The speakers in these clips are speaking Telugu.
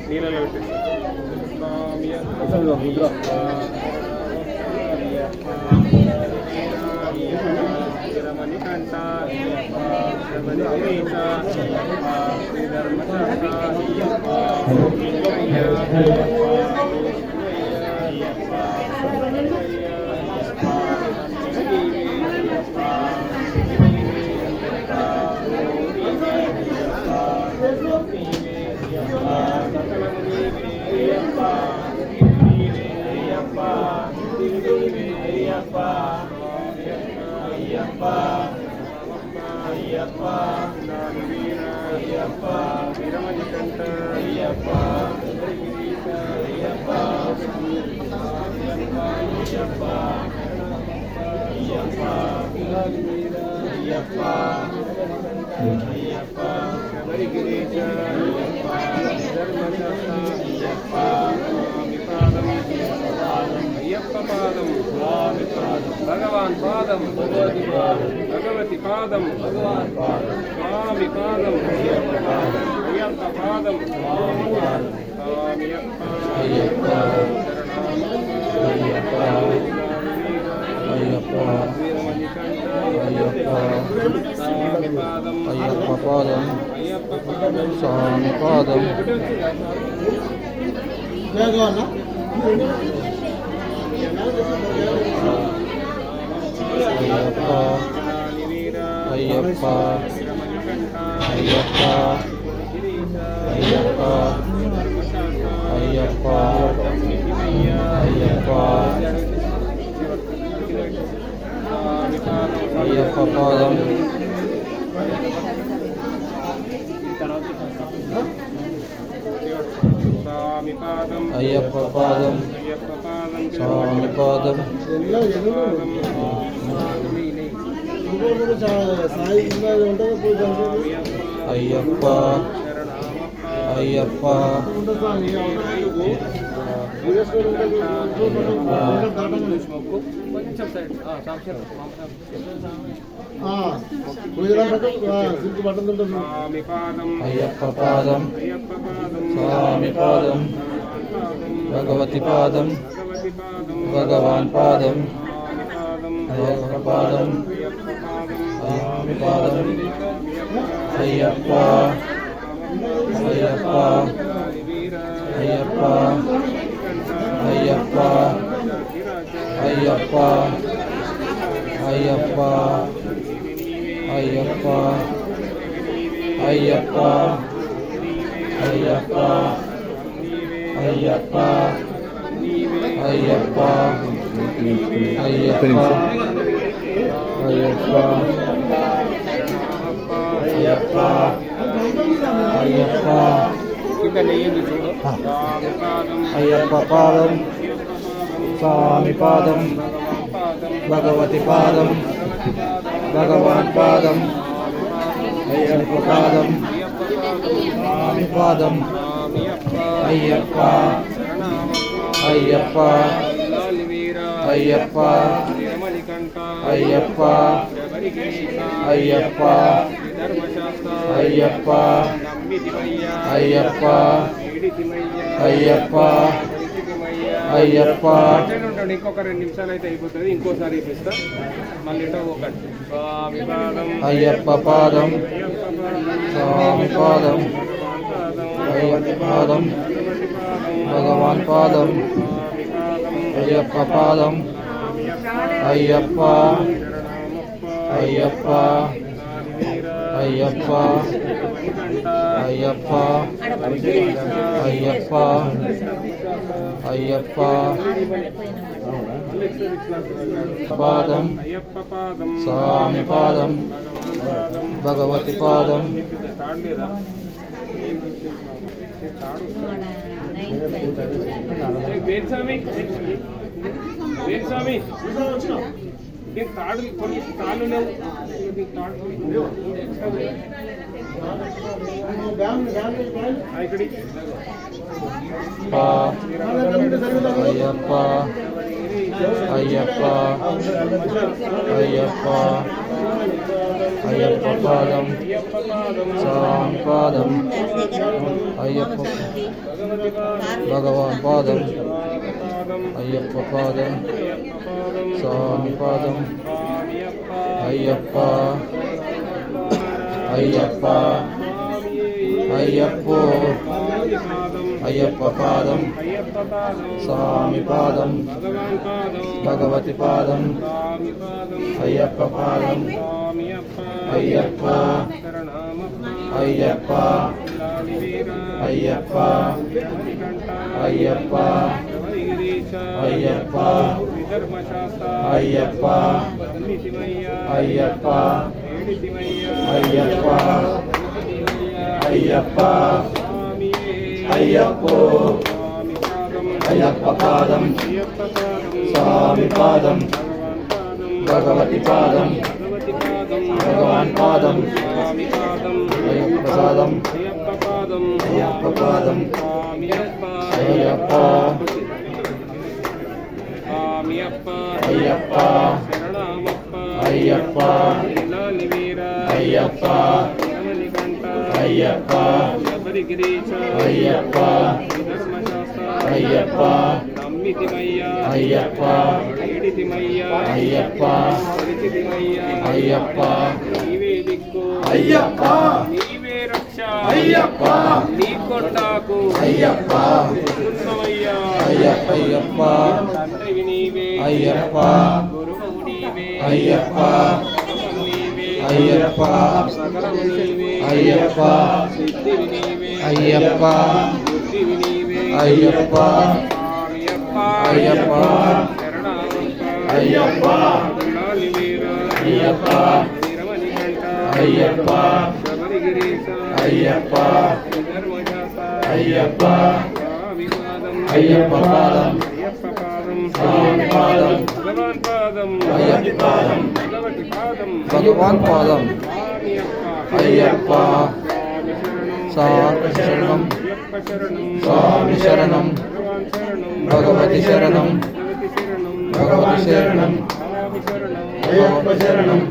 నీళ్ళలో ముద్ర రమణికంఠ రమణీత భగవాన్ పాదం భగవతి పాదం స్వామి పాదం అయ్యప్ప పాదం అయ్యప్ప పాదం స్వామి పాదం అయ్యప్ప అయ్యప్ప అయ్యప్ప అయ్యప్ప అయ్యప్ప అయ్యప్ప అయ్యప్ప పాదం అయ్యప్ప పాదం స్వామి పాదం అయ్యప్ప అయ్యప్ప అయ్యప్ప పాదం స్వామి పాదం భగవతి పాదం భగవాన్ పాదం పాదం స్వామి పాదం అయ్యప్ప అయ్యప్ప అయ్యప్ప అయ్యప్ప అయ్యప్ప అయ్యప్ప అయ్యప్ప అయ్యప్ప అయ్యప్ప అయ్యప్ప అయ్యప్ప అయ్యప్ప అయ్యప్ప అయ్యప్ప అయ్యప్ప అయ్యప్ప పాదం స్వామి పాదం భగవతి పాదం భగవాన్ పాదం అయ్యప్ప పాదం స్వామి పాదం అయ్యప్ప అయ్యప్ప అయ్యప్ప అయ్యప్ప అయ్యప్ప అయ్యప్ప అయ్యప్ప అయ్యప్ప అయ్యప్ప ఇంకొక 2 నిమిషాలు అయితే అయిపోతుంది. ఇంకోసారి ఇప్పిస్తా మళ్ళీ ఒకటి స్వామి పాదం అయ్యప్ప పాదం స్వామి పాదం అయ్యప్ప పాదం భగవాన్ పాదం అయ్యప్ప పాదం అయ్యప్ప అయ్యప్ప అయ్యప్ప అయ్యప్ప అయ్యప్ప అయ్యప్ప పాదం అయ్యప్ప పాదం స్వామి పాదం భగవతి పాదం వేణుస్వామి వేణుస్వామి తాడు కొన్ని తాళ్ళు లేవు ఇక్కడి అయ్యప్ప అయ్యప్ప అయ్యప్ప అయ్యప్ప పాదం స్వామి పాదం అయ్యప్ప భగవాన్ పాదం అయ్యప్ప పాదం స్వామి పాదం అయ్యప్ప అయ్యప్ప అయ్యప్పో అయ్యప్ప పాదం స్వామి పాదం భగవతి పాదం అయ్యప్ప పాదం అయ్యప్ప అయ్యప్ప అయ్యప్ప అయ్యప్ప అయ్యప్ప అయ్యప్ప అయ్యప్ప అయ్యప్ప అయ్యప్ప అయ్యప్పో అయ్యప్ప పాదం స్వామి పాదం భగవతి పాదం భగవాన్ పాదం అయ్యప్ప పాదం అయ్యప్ప పాదం అయ్యప్ప అయ్యప్ప అయ్యప్ప అయ్యప్ప అయ్యప్ప అయ్యప్ప అయ్యప్ప అయ్యప్ప అయ్యప్ప అయ్యప్ప అయ్యప్ప నీవే రక్ష అయ్యప్ప నీ కొండకు అయ్యప్ప అయ్యప్ప అయ్యప్ప తండ్రివి నీవే అయ్యప్ప గురువు నీవే అయ్యప్ప నీవే అయ్యప్ప సకలము నీవే అయ్యప్ప సిద్ధివి నీవే అయ్యప్ప బుద్ధివి నీవే అయ్యప్ప అయ్యప్ప అయ్యప్ప అయ్యప్ప అయ్యప్ప అయ్యప్ప అయ్యప్ప అయ్యప్ప అయ్యప్ప పాదం స్వామి పాదం అయ్యప్ప పాదం భగవాన్ పాదం అయ్యప్ప స్వామి శరణం స్వామి శరణం భగవతి శరణం భగవతి శరణం అయ్యప్ప శరణం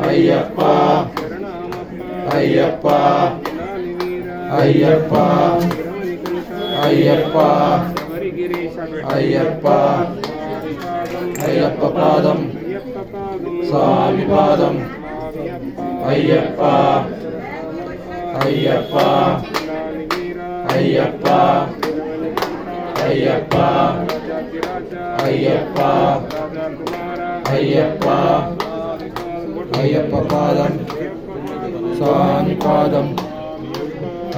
అయ్యప్ప అయ్యప్ప అయ్యప్ప అయ్యప్ప అయ్యప్ప అయ్యప్ప పాదం స్వామి పాదం అయ్యప్ప అయ్యప్ప అయ్యప్ప అయ్యప్ప అయ్యప్ప అయ్యప్ప అయ్యప్ప పాదం స్వామి పాదం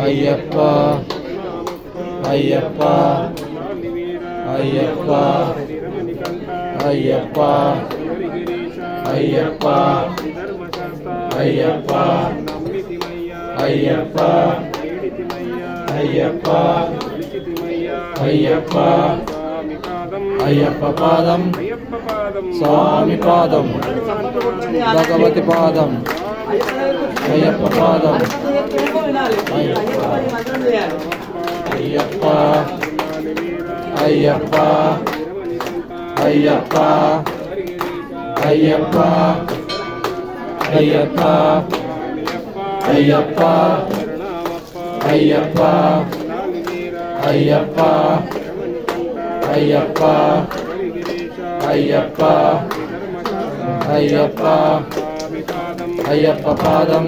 అయ్యప్ప అయ్యప్ప అయ్యప్ప అయ్యప్ప అయ్యప్ప అయ్యప్ప అయ్యప్ప అయ్యప్ప అయ్యప్ప అయ్యప్ప పాదం స్వామి పాదం భగవతి పాదం అయ్యప్ప పాదం అయ్యప్ప అయ్యప్ప అయ్యప్ప అయ్యప్ప అయ్యప్ప అయ్యప్ప అయ్యప్ప అయ్యప్ప అయ్యప్ప అయ్యప్ప అయ్యప్ప అయ్యప్ప పాదం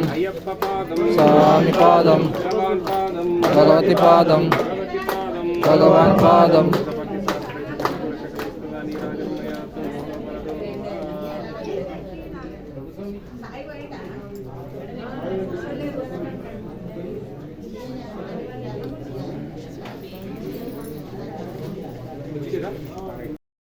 స్వామి పాదం భగవతి పాదం భగవాన్ పాదం Sai